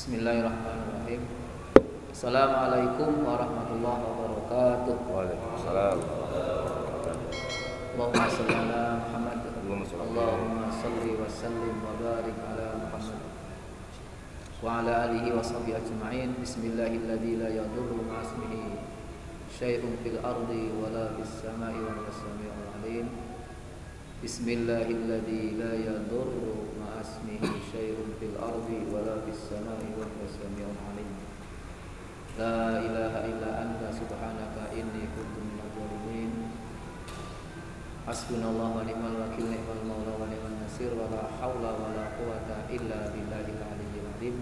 Bismillahirrahmanirrahim. Assalamualaikum warahmatullahi wabarakatuh. Waalaikumsalam. Allahumma shalli ala Muhammad. Allahumma shalli. Allahumma shalli wa sallim wa barik ala Muhammad wa ala alihi wa sahbihi ajma'in. Bismillahilladzi la yadurru ma'a ismihi syai'un fil ardi wa la fis sama'i wa huwas samiul alim. Bismillahilladzi la yadurru ma'a ismihi syai'un fil ardi wa la fis sama'i wa huwas samiul alim. La ilaha illa anta subhanaka inni kuntu minadh dhalimin. Hasbunallahu wa ni'mal wakil, ni'mal maula wa ni'man nasir, wa la haula wa la quwwata illa billahil aliyyil azim.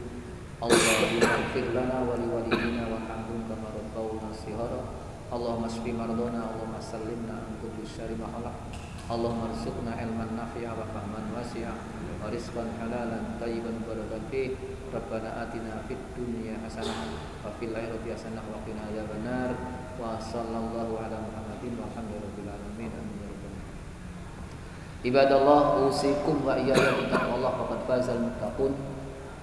Allahumma ighfir lana wa li walidina warhamhum kama rabbawna shighara. Allahumma shfi mardana, Allahumma sallimna min kulli syarri ma khalaq. Allahumma rzuqna ilman nafi'a wa fahman wasi'a wa rizqan halalan thayyiban barakan fih. Rabbana atina fid dunya hasanah wa fil akhirati hasanah wa qina adzabannar. Wa sallallahu ala Muhammadin walhamdulillahi alamin. Amin ya rabbal alamin. Ibadallah, usikum wa iyaya bittaqwallah faqad fazal muttaqun.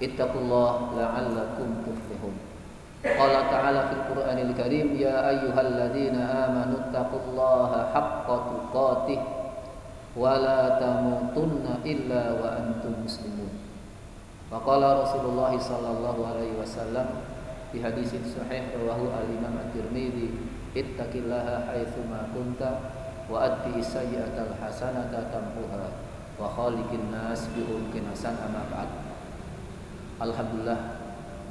Ittaqullah la'allakum tuflihun. Qala ta'ala fil Qur'anil Karim, ya ayyuhalladzina amanu taqullaha haqqa tuqatih wa la tamutunna illa wa antum muslimun. Wa qala Rasulullah sallallahu alaihi wasallam fi hadisin sahih rawahu al-Imam At-Tirmidzi, ittaqillaha haitsu ma kunta wa addi sayyi'atal hasanata tamhuha wa khaliqin nas bi khuluqin hasan. Amma ba'd. Alhamdulillah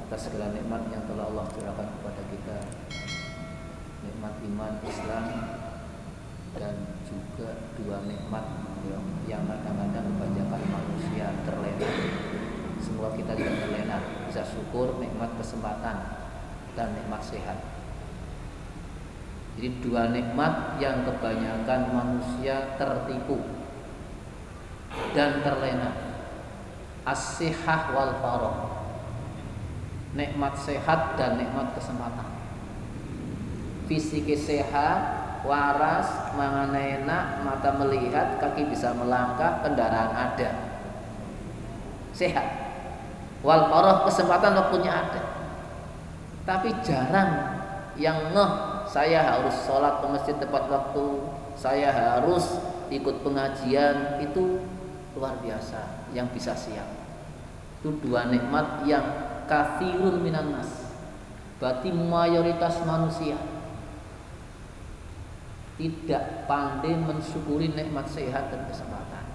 atas segala nikmat yang telah Allah curahkan kepada kita, nikmat iman Islam dan juga dua nikmat yang kadang-kadang kebanyakan manusia terlena. Semoga kita tidak terlena, bisa syukur nikmat kesempatan dan nikmat sehat. Jadi dua nikmat yang kebanyakan manusia tertipu dan terlena. As-sihah wal farah. Nikmat sehat dan nikmat kesempatan. Fisik sehat, waras, mangan enak, mata melihat, kaki bisa melangkah, kendaraan ada. Sehat. Wal farah, kesempatan waktunya ada. Tapi jarang yang saya harus sholat ke masjid tepat waktu, saya harus ikut pengajian, itu luar biasa yang bisa siap. Itu dua nikmat yang kathirun minan nas, berarti mayoritas manusia tidak pandai mensyukuri nikmat sehat dan kesempatan.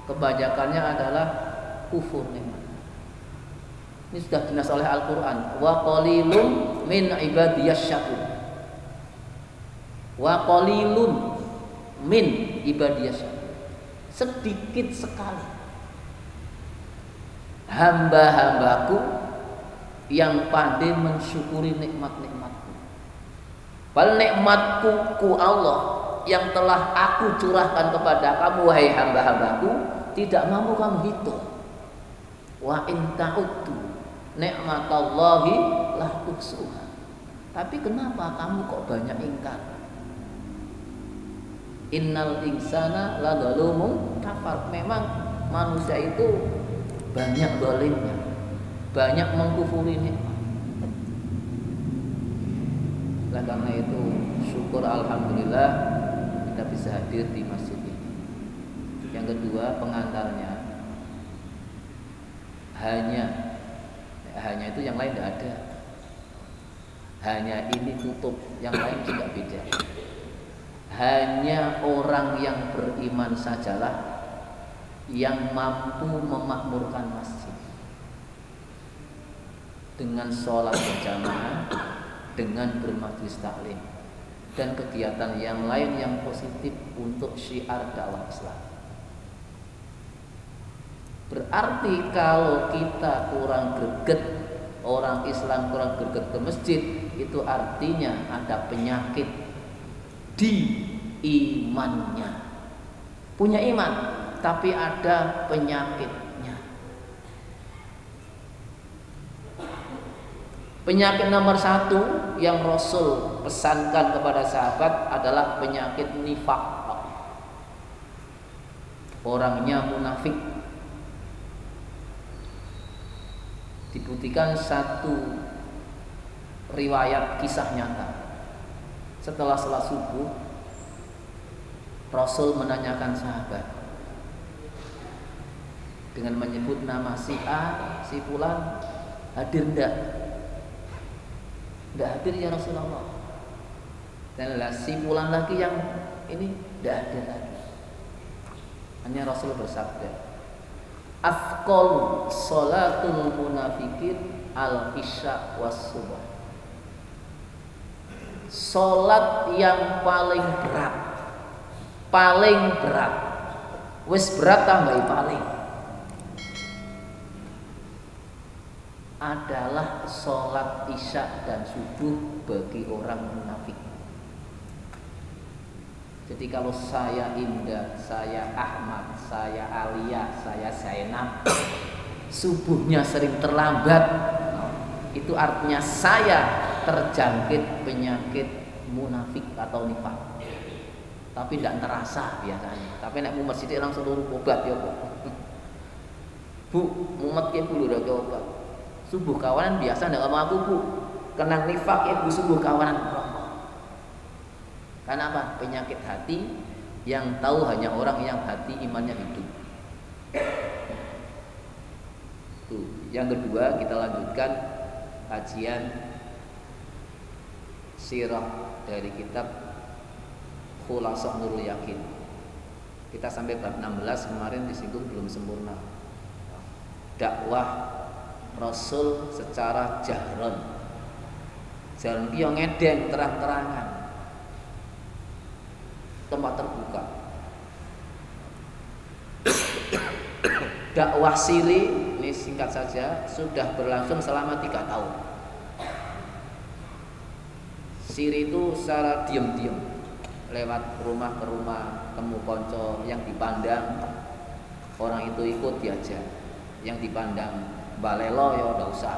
Kebanyakannya adalah kufur nikmat. Ini sudah dinas oleh Al-Quran. Wa qalilun min ibadiyas syakur. Wa qalilun min ibadiyas syakur. Sedikit sekali hamba-hambaku yang pandai mensyukuri nikmat-nikmatku. Padahal nikmatku ku Allah yang telah aku curahkan kepada kamu, wahai hamba-hambaku, tidak mampu kamu hitung. Wa in ta'uddu ni'matallahi la tuhsuha. Tapi kenapa kamu kok banyak ingkar? Innal insana la zalumun kafar. Memang manusia itu banyak zalimnya, banyak mengkufuri nikmat. Nah, karena itu syukur alhamdulillah kita bisa hadir di masjid ini. Yang kedua, pengantarnya hanya itu, yang lain tidak ada. Hanya ini tutup, yang lain tidak beda. Hanya orang yang beriman sajalah yang mampu memakmurkan masjid dengan sholat berjamaah, dengan bermajlis taklim dan kegiatan yang lain yang positif untuk syiar dakwah Islam. Berarti kalau kita kurang greget, orang Islam kurang greget ke masjid, itu artinya ada penyakit di imannya. Punya iman, tapi ada penyakitnya. Penyakit nomor satu yang Rasul pesankan kepada sahabat adalah penyakit nifak. Orangnya munafik. dibuktikan satu riwayat kisah nyata. Setelah salat subuh, Rasul menanyakan sahabat dengan menyebut nama si A, si fulan, hadir enggak? Enggak hadir ya Rasulullah. Dan si fulan lagi yang ini enggak hadir lagi. Hanya Rasul bersabda, "Afqalu sholatul munafiqin al-isya was subuh." Salat yang paling berat, wis berat tambahi paling, adalah salat isya dan subuh bagi orang munafik. Jadi kalau saya Indah, saya Ahmad, saya Alia, saya Zainab, subuhnya sering terlambat, itu artinya saya terjangkit penyakit munafik atau nifak. Tapi tidak terasa biasanya. Tapi nek mumet sithik langsung turu obat ya kok. Bu, mumet ki kudu ora obat. Subuh kawanan biasa ndak ngomong aku, Bu. Kenang nifak ibu subuh kawanan. Karena apa? Penyakit hati yang tahu hanya orang yang hati imannya hidup. Tuh, yang kedua kita lanjutkan kajian sirah dari kitab Khulasah Nurul Yakin. Kita sampai bab 16 kemarin disinggung belum sempurna. Dakwah Rasul secara jahron. Jahron ki yo ngedeng terang-terangan. Tempat terbuka. Dakwah siri ini singkat saja sudah berlangsung selama 3 tahun. Siri itu secara diam-diam lewat rumah ke rumah, temu konco, yang dipandang orang itu ikut diajak, yang dipandang balelo ya udah usah.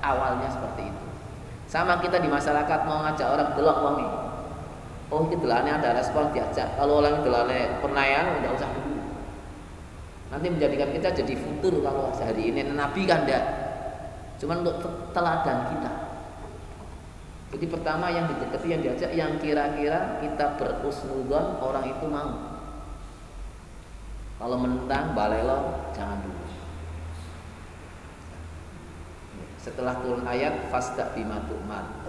Awalnya seperti itu. Sama kita di masyarakat mau ngajak orang delok wangi, oh ini delane ada respon diajak. Kalau orang delane pernah udah usah dulu. Nanti menjadikan kita jadi futur kalau sehari ini. Nabi kan enggak, cuman untuk teladan kita. Jadi pertama yang didekati, yang diajak, yang kira-kira kita berusnudzon orang itu mau. Kalau menentang balelo jangan dulu. Setelah turun ayat fasda bima tu'mar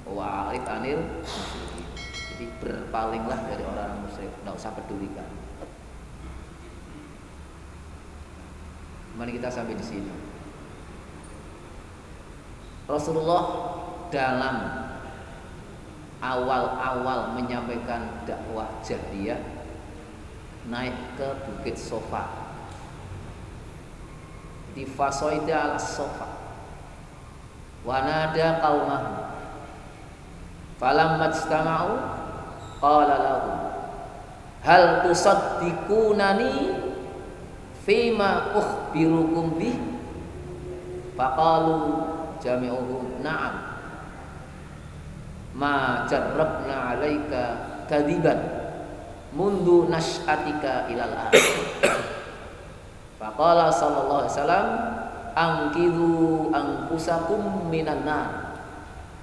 wa arid anil musyrikin. Jadi berpalinglah dari orang musyrik, enggak usah pedulikan. Mari kita sampai di sini. Rasulullah dalam awal-awal menyampaikan dakwah jahriyah naik ke Bukit Sofa, di fasoida al Sofa, wanada qaumahu, falamma ijtama'u qala lahum hal tusaddiqunani fima ukhbirukum bih, faqalu jami'uhum na'am ma jarrabna 'alaika kadiban mundu nas'atika ilal an. Faqala sallallahu alaihi wasallam angkidhu anfusakum minan nar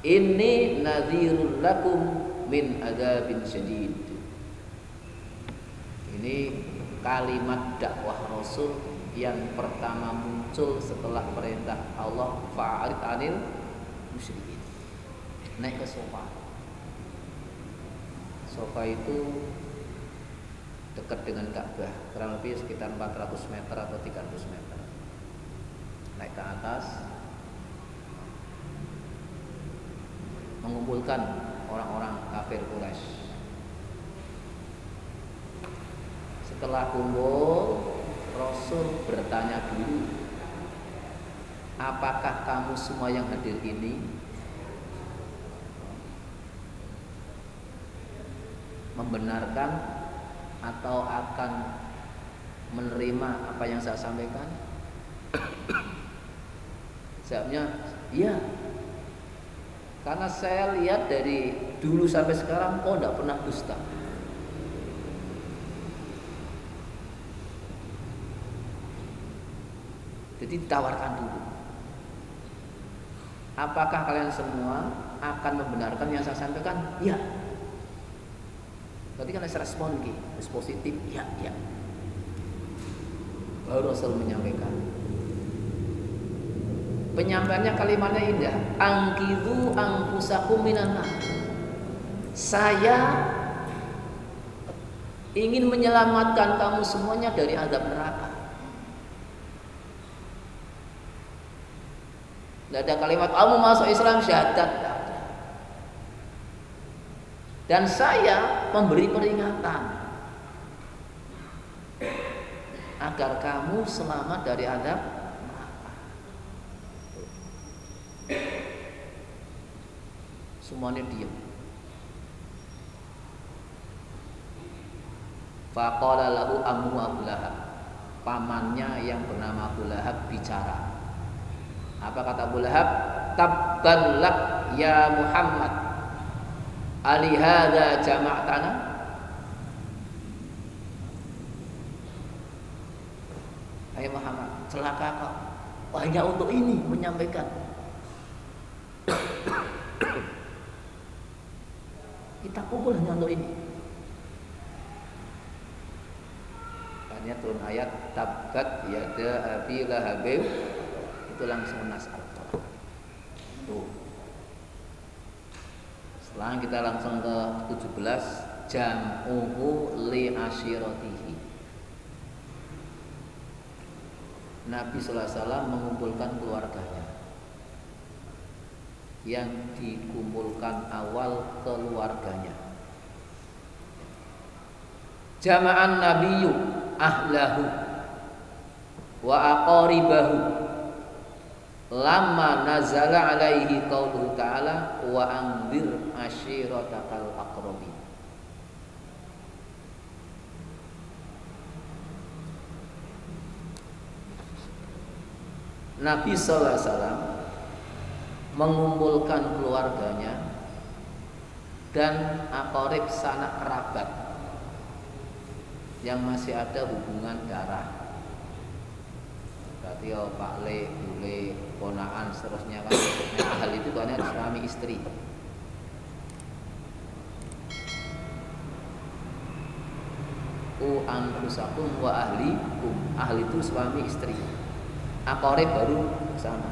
inni nadhirul lakum min adzabin syadid. Ini kalimat dakwah Rasul yang pertama muncul setelah perintah Allah fa'arid anil musyrikin. Naik ke Sofa. Sofa itu dekat dengan Ka'bah, kurang lebih sekitar 400 meter atau 300 meter. Naik ke atas, mengumpulkan orang-orang kafir Quraisy. Setelah kumpul, Rasul bertanya dulu, apakah kamu semua yang hadir ini membenarkan atau akan menerima apa yang saya sampaikan? Jawabnya, iya. Karena saya lihat dari dulu sampai sekarang kok tidak pernah dusta. Jadi ditawarkan dulu. apakah kalian semua akan membenarkan yang saya sampaikan? Ya. Berarti kan ada respon ki, positif. Ya, ya. Baru Rasul menyampaikan. Penyampaiannya kalimatnya indah. Angkidu anfusakum minan nar. Saya ingin menyelamatkan kamu semuanya dari azab neraka. Tidak ada kalimat kamu masuk Islam syahadat. Dan saya memberi peringatan agar kamu selamat dari azab neraka. Semuanya diam. Faqala lahu ammu Abu Lahab. Pamannya yang bernama Abu Lahab bicara. Apa kata Abu Lahab? Tabban lak ya Muhammad, ali hadza jama'tana. Hai Muhammad, celaka kau, hanya untuk ini menyampaikan. Kita kumpul hanya untuk ini. Hanya turun ayat tabbat yada abi lahabin, itu langsung nas Al-Quran. Tuh. Setelah kita langsung ke 17, jam'uhu li asyiratihi. Nabi sallallahu alaihi wasallam mengumpulkan keluarganya. Yang dikumpulkan awal keluarganya. Jama'an nabiyyu ahlahu wa aqaribahu lamma nazala alaihi qauluhu ta'ala wa anzir ashiratakal aqrabin. Nabi sallallahu alaihi wasallam mengumpulkan keluarganya dan aqarib sanak kerabat yang masih ada hubungan darah. Berarti Pak Le, Bule, ponaan seterusnya kan. Ahal itu kan suami istri. Anfusakum wa ahlikum. Ahli itu suami istri. Aqarib baru sama.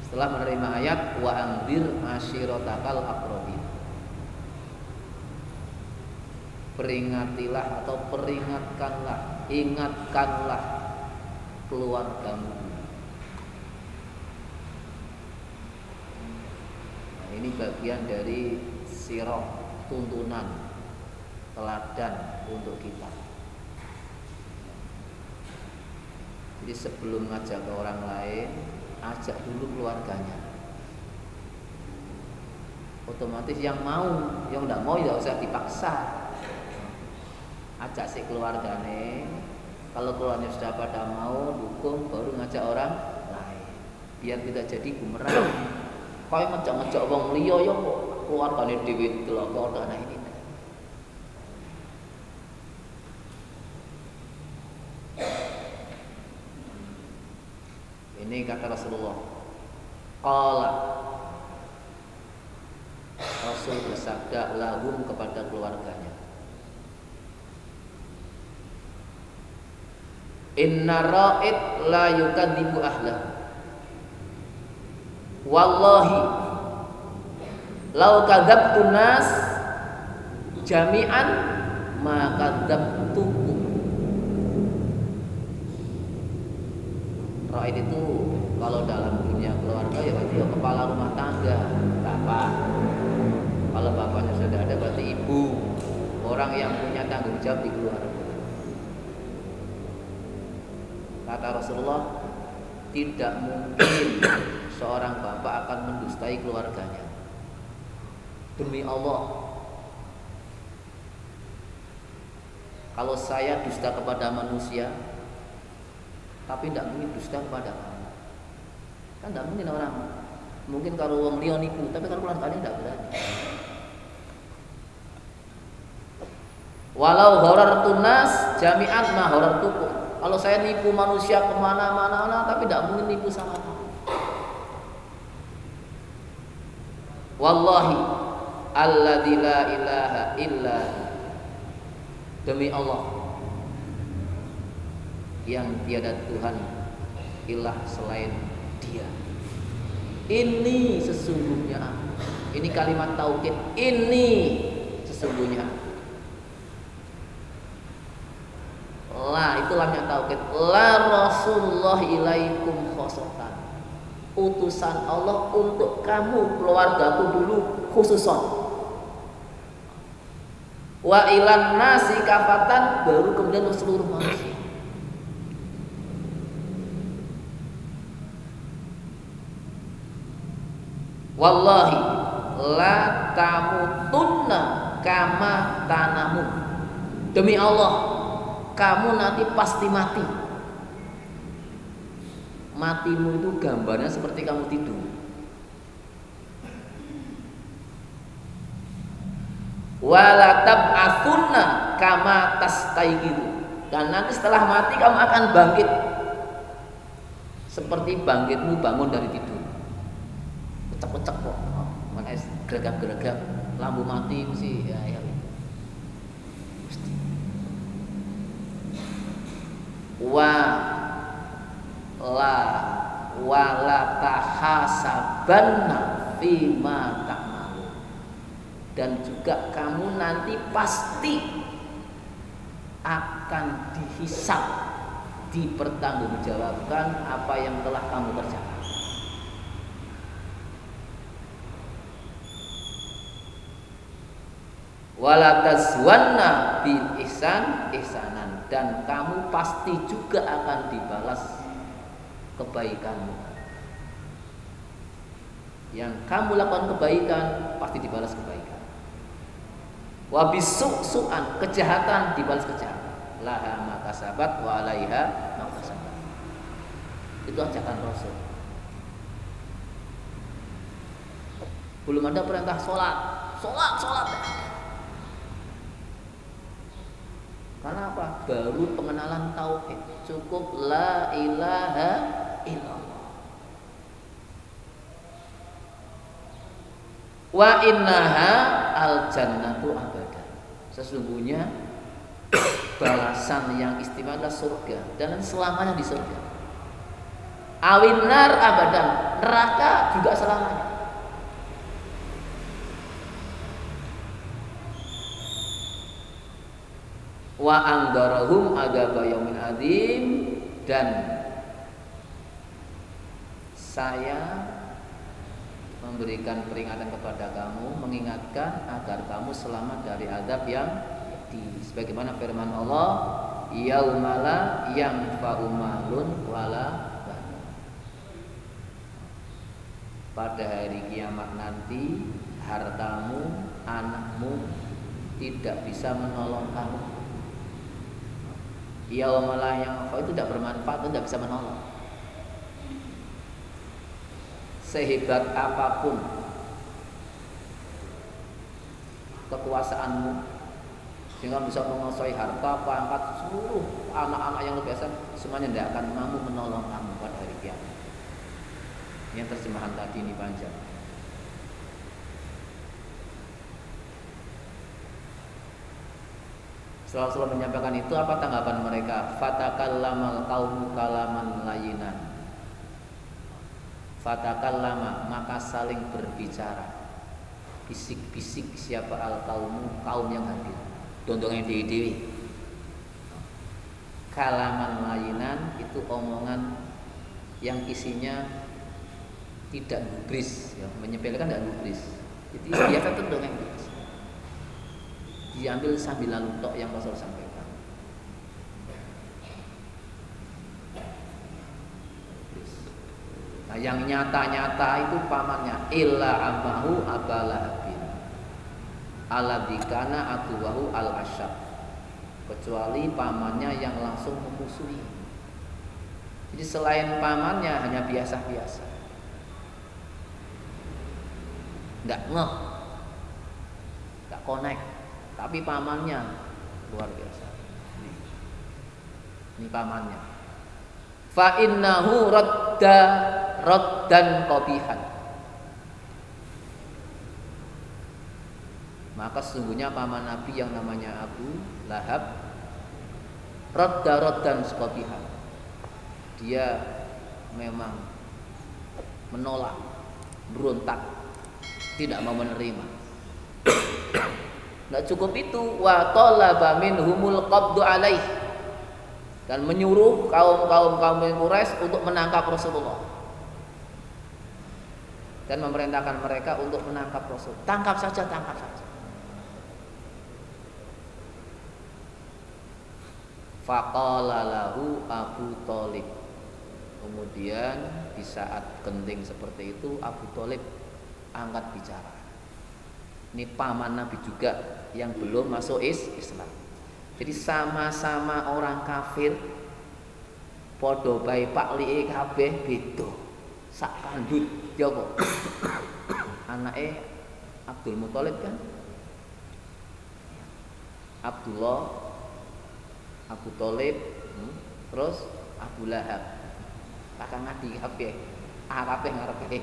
Setelah menerima ayat wa anzir ashiratakal aqrabin. Peringatilah atau peringatkanlah, ingatkanlah keluargamu. Nah, ini bagian dari sirah, tuntunan, teladan untuk kita. Jadi sebelum ngajak ke orang lain, ajak dulu keluarganya. Otomatis yang mau, yang tidak mau ya usah dipaksa. Ajak si keluargane. Kalau keluarganya sudah pada mau dukung, baru ngajak orang lain. Biar tidak jadi bumerang. Kau ngajak-ngajak wong liya ya kok keluargane dhewe delok ana ini. Ini kata Rasulullah. Qala, Rasul bersabda lahum kepada keluarganya. Inna ra'id la yukadzibu ahlahu. Wallahi lau kadzabtu nas jami'an ma kadzabtukum. Ra'id itu kalau dalam dunia keluarga ya berarti kepala rumah tangga, bapak. Kalau bapaknya sudah ada berarti ibu, orang yang punya tanggung jawab di keluarga. Kata Rasulullah, tidak mungkin seorang bapak akan mendustai keluarganya. Demi Allah, kalau saya dusta kepada manusia, tapi tidak mungkin dusta kepada kamu. Kan tidak mungkin orang. Mungkin kalau wong liya nipu, tapi kalau keluarganya tidak berani. Walau horartun nas jami'an ma horartukum. Kalau saya nipu manusia kemana-mana, tapi tidak mungkin nipu sama kamu. Wallahi alladzi la ilaha illa, demi Allah yang tiada Tuhan ilah selain Dia. Ini sesungguhnya, ini kalimat tauhid, ini sesungguhnya. La itu lamnya tauhid. La Rasulullah ilaikum khosotan. Utusan Allah untuk kamu, keluargaku dulu khususon. Wa ilan nasi kafatan, baru kemudian untuk seluruh manusia. Wallahi la tamutunna kama tanamu. Demi Allah, kamu nanti pasti mati. Matimu itu gambarnya seperti kamu tidur. Wala tab'atsunna kama tastayqiru. Dan nanti setelah mati kamu akan bangkit seperti bangkitmu bangun dari tidur. Cek-cek kok, mana geregap-geregap, lampu mati mesti ya mesti. Wala tahasabanna fima ta'malu. Dan juga kamu nanti pasti akan dihisab, dipertanggungjawabkan apa yang telah kamu kerjakan. Wala tazwanna bil ihsan ihsanan, dan kamu pasti juga akan dibalas kebaikanmu. Yang kamu lakukan kebaikan pasti dibalas kebaikan. Wa bisu'an, kejahatan dibalas kejahatan. Laha ma kasabat wa 'alaiha ma kasabat. Itu ajakan Rasul. Belum ada perintah sholat. Karena apa? Baru pengenalan tauhid. Cukup la ilaha illallah. Wa innaha al jannatu abadan. Sesungguhnya balasan yang istimewa adalah surga, dan selamanya di surga. Awinar abadan, neraka juga selamanya. Wa angdarahum adzaba yaumin adzim, dan saya memberikan peringatan kepada kamu, mengingatkan agar kamu selamat dari azab yang pedih. Sebagaimana firman Allah, yaumala yanfa'u malun wala banun. Pada hari kiamat nanti, hartamu, anakmu tidak bisa menolong kamu. Yaumala yanfa'u itu tidak bermanfaat, itu tidak bisa menolong. Sehebat apapun kekuasaanmu, sehingga bisa menguasai harta, pangkat, seluruh anak-anak yang luar biasa, semuanya tidak akan mampu menolong kamu pada hari kiamat. Yang terjemahan tadi ini panjang. Setelah menyampaikan itu, apa tanggapan mereka? Fatakallamal qaumu kalaman layyinan. Fatakallama, maka saling berbicara, bisik-bisik siapa al-qaumu, kaum yang hadir, dondongnya dewi-dewi. Kalaman layyinan itu omongan yang isinya tidak gubris, ya, menyepelekan tidak gubris. Jadi biasa tuh dongeng gubris. Diambil sambil lalu tok yang Rasul sampaikan. Nah, yang nyata-nyata itu pamannya illa amahu abalahabin aladikana aduwahu al-asyab, kecuali pamannya yang langsung memusuhi. Jadi selain pamannya hanya biasa-biasa, nggak ngeh, nggak connect. Tapi pamannya luar biasa. Ini pamannya. Fa innahu raddan qabihan. Maka sesungguhnya paman Nabi yang namanya Abu Lahab raddan qabihan. Dia memang menolak, berontak, tidak mau menerima. Nggak cukup itu, wa talaba minhumul qabdu alaih, dan menyuruh kaum Quraisy untuk menangkap Rasulullah dan memerintahkan mereka untuk menangkap Rasul. Tangkap saja. Faqala lahu Abu Thalib. Kemudian di saat genting seperti itu Abu Thalib angkat bicara. Ini paman Nabi juga yang belum masuk Islam. Jadi sama-sama orang kafir, podo bae paklike kabeh beda. Sak kandut ya kok. Anake Abdul Muthalib kan? Abdullah, Abu Thalib, terus Abu Lahab. Kakang adi kabeh. Kabeh ngarepe.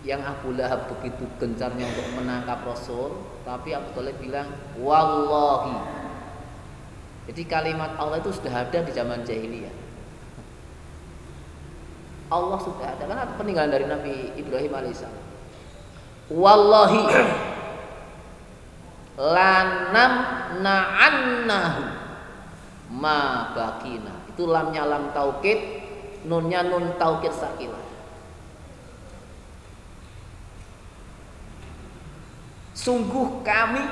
Yang Abu Lahab begitu gencarnya untuk menangkap Rasul, tapi Abu Thalib bilang wallahi. Jadi kalimat Allah itu sudah ada di zaman jahiliyah. Allah sudah ada, karena peninggalan dari Nabi Ibrahim alaihissalam. Wallahi lanam na'annahu ma bakina. Itu lamnya lam taukid, nunnya nun taukid sakilah. Sungguh kami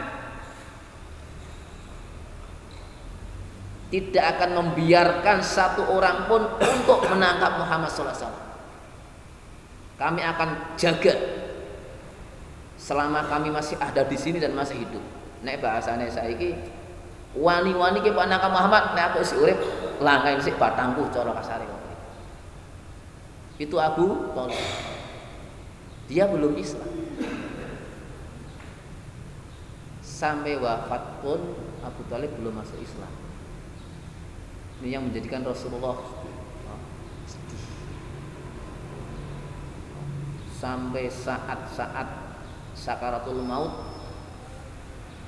tidak akan membiarkan satu orang pun untuk menangkap Muhammad SAW. Kami akan jaga selama kami masih ada di sini dan masih hidup. Nek bahasane saiki wani-wani ki nangkap Muhammad, nek aku isih urip langkain sik batangku cara kasare. Itu Abu Thalib. Dia belum Islam. Sampai wafat pun Abu Thalib belum masuk Islam. Ini yang menjadikan Rasulullah sedih. Sampai saat-saat sakaratul maut,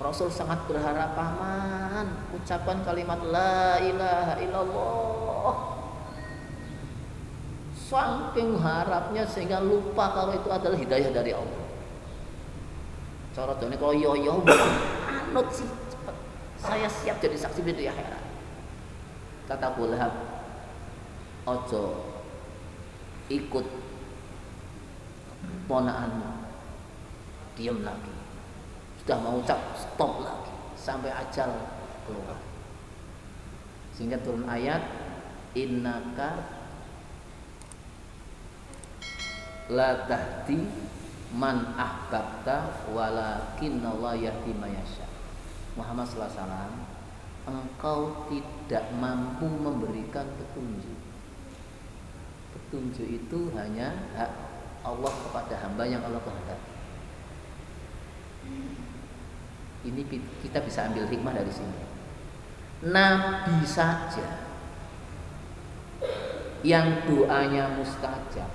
Rasul sangat berharap, paman ucapan kalimat la ilaha illallah. Saking harapnya sehingga lupa kalau itu adalah hidayah dari Allah. Cara dene kalau yo anut sih cepet. Saya siap jadi saksi di akhirat. Kata Abu Lahab, ojo ikut ponakanmu. Diam lagi. Sudah mau ucap stop lagi sampai ajal keluar. Sehingga turun ayat innaka la tahdi man ahbabta walakinnallaha yahdi may yasha. Muhammad sallallahu alaihi wasallam, engkau tidak mampu memberikan petunjuk. Petunjuk itu hanya hak Allah kepada hamba yang Allah kehendaki. Ini kita bisa ambil hikmah dari sini. Nabi saja yang doanya mustajab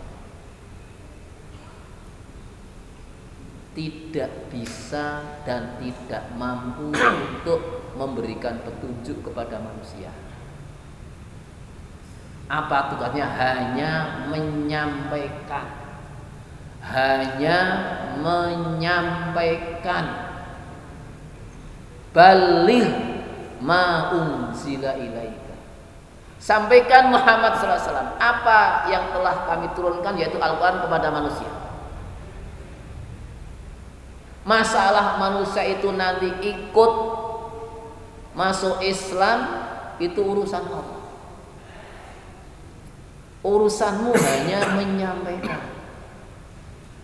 tidak bisa dan tidak mampu untuk memberikan petunjuk kepada manusia. Apa tugasnya? Hanya menyampaikan. Baligh ma unzila ilaika. Sampaikan Muhammad sallallahu alaihi wasallam apa yang telah kami turunkan, yaitu Al-Qur'an, kepada manusia. Masalah manusia itu nanti ikut masuk Islam itu urusan Allah. Urusanmu hanya menyampaikan.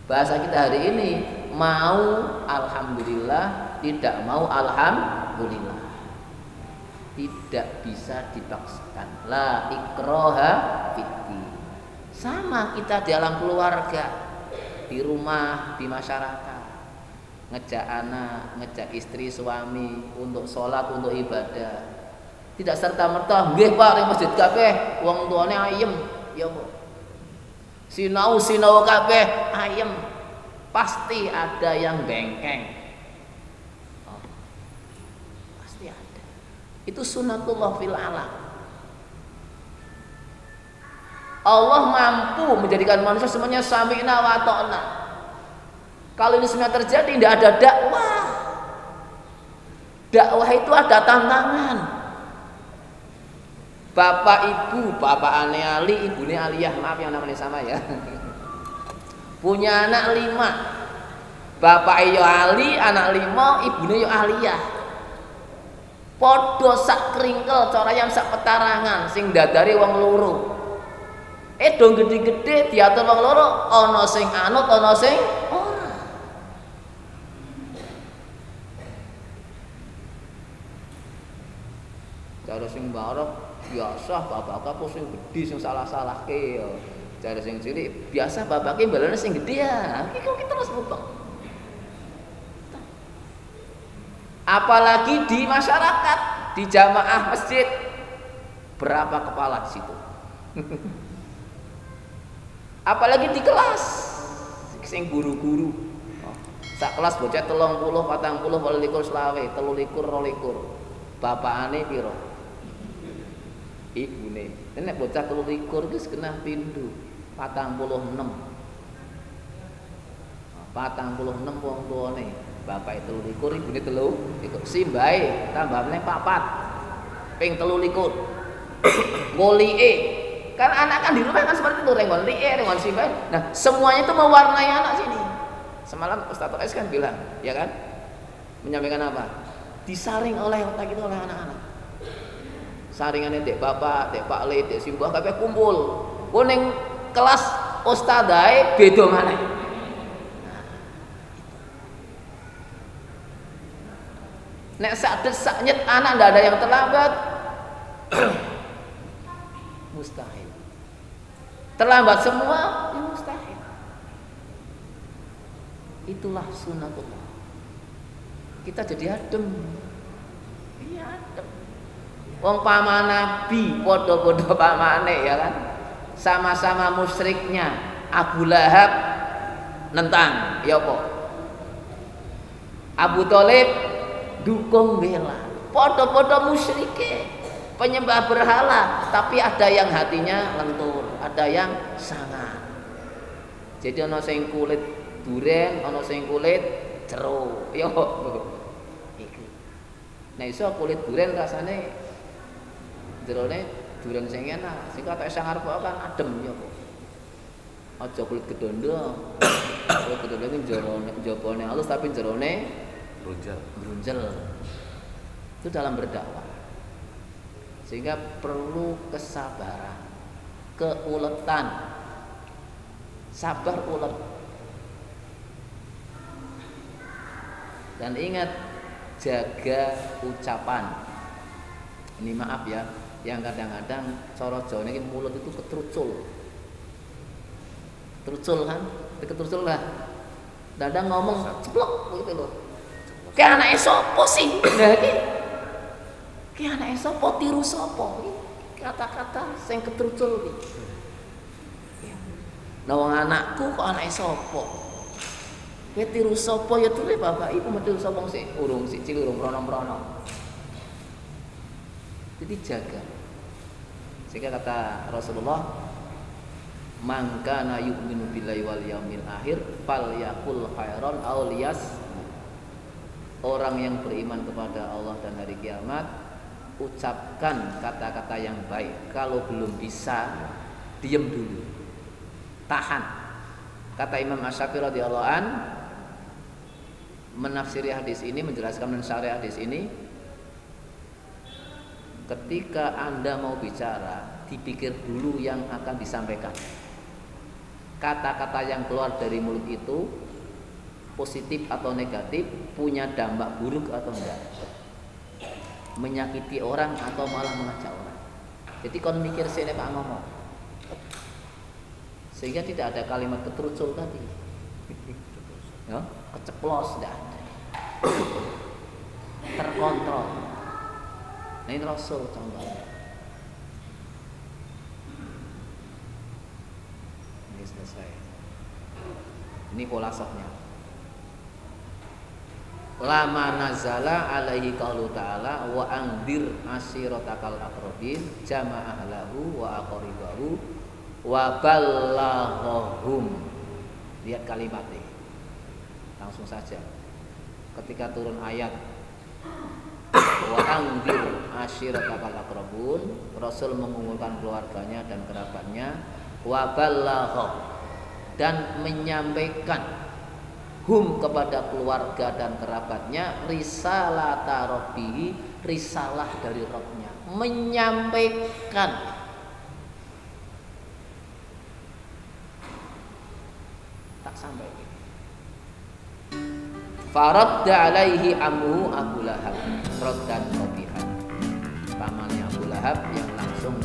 Bahasa kita hari ini, mau alhamdulillah, tidak mau alhamdulillah. Tidak bisa dipaksakan. La ikraha fiddin. Sama kita dalam keluarga, di rumah, di masyarakat. ngejak anak, ngejak istri, suami untuk sholat, untuk ibadah. Tidak serta-merta nggih Pak ning masjid kabeh wong tuane ayem, ya Bu. Sinau kabeh ayem. Pasti ada yang bengkeng. Oh, pasti ada. Itu sunnatullah fil alam. Allah mampu menjadikan manusia semuanya sami'na wa ta'na. Kalau ini semua terjadi, tidak ada dakwah. Dakwah itu ada tantangan. Bapak ibu, bapak ane Ali, ibunya Aliyah, maaf yang namanya sama ya. Punya anak 5. Bapak iyo Ali, anak 5, ibunya yo Aliyah. Podo sak kringkel, cara yang sak petarangan, sing dadari wong loro. Dong gede-gede diatur wong loro, ana sing anut, ana sing ora. Cara sing barok biasa bapak apa sing gede sing salah-salahke ya. Cara sing cilik biasa bapake balane sing gede ya. Iki kok terus mubeng. Apalagi di masyarakat, di jamaah masjid. Berapa kepala di situ? Apalagi di kelas sing guru-guru. Sak kelas bocah 30, 40, 28, 23, 22. Bapakane piro? Ibune. Nek bocah 23 wis kena pindho 46. 46 wong tuane. Bapak 23, ibune 3. Iku simbahe tambah meneh 4. Ping 23. Golike kan anak kan di rumah kan seperti itu rengon li'e, rengon simbahe. Nah, semuanya itu mewarnai anak sini. Semalam Ustaz S kan bilang, ya kan? Menyampaikan apa? Disaring oleh otak itu oleh anak-anak. Saringannya dek bapak, dek pak le, dek simbah kabeh kumpul. Kuning kelas ustadzae beda maneh. Nek sak desak nyet anak ndak ada yang terlambat. Mustahil. Terlambat semua, ya mustahil. Itulah sunnatullah. Kita jadi adem. Iya adem. Wong paman Nabi podo-podo pamane ya kan. Sama-sama musyriknya Abu Lahab nentang, ya apa? Abu Thalib dukung bela. Podo-podo musyrike, penyembah berhala, tapi ada yang hatinya lentur, ada yang sangat. Jadi ana sing kulit duren, ana sing kulit jeruk. Ya iku. Nah iso kulit duren rasane jerone duren sing enak, sing katok sang arep kan adem ya kok. Aja kulit gedondo. Kulit gedondo iki jabone halus tapi jerone brunjel. Itu dalam berdakwah. Sehingga perlu kesabaran, keuletan. Sabar ulet. Dan ingat, jaga ucapan. Ini maaf ya, yang kadang-kadang coro Jawa ini mulut itu ketrucul. Ketrucul kan? Ketrucul lah. Kadang ngomong ceplok gitu loh. Kayak anak sopo sih. Nah iki. Kayak anak sopo tiru sopo. Kata-kata sing ketrucul iki. Nah wong anakku kok anak sopo. Kowe tiru sopo ya tule bapak iku metu sapa sih urung siji urung prono-prono. Jadi jaga. Sehingga kata Rasulullah, "Man kana yu'minu billahi wal yaumil akhir falyaqul khairan aw liyas." Orang yang beriman kepada Allah dan hari kiamat, ucapkan kata-kata yang baik. Kalau belum bisa, diam dulu. Tahan. Kata Imam Asy-Syafi'i radhiyallahu an menafsiri hadis ini, menjelaskan mensyarah hadis ini, ketika Anda mau bicara, dipikir dulu yang akan disampaikan. Kata-kata yang keluar dari mulut itu positif atau negatif, punya dampak buruk atau enggak, menyakiti orang atau malah mengajak orang. Jadi kon mikir sini Pak ngomong, sehingga tidak ada kalimat ketrucul tadi, ya, keceplos tidak ada. terkontrol. Nah ini Rasul contohnya. Ini selesai. Ini kholasahnya. Lama nazala alaihi qaulu ta'ala wa andir ashiratakal aqrabin jama'ah lahu wa aqribahu wa ballaghahum. Lihat kalimatnya. Langsung saja. Ketika turun ayat wa andir ashiratakal aqrabun, Rasul mengumpulkan keluarganya dan kerabatnya, wa ballaghah, dan menyampaikan hum kepada keluarga dan kerabatnya risalata rabbihi, risalah dari Rabbnya, menyampaikan. Tak sampai. Faradda alaihi amhu Abu Lahab raddan qabihan. Pamannya Abu Lahab yang langsung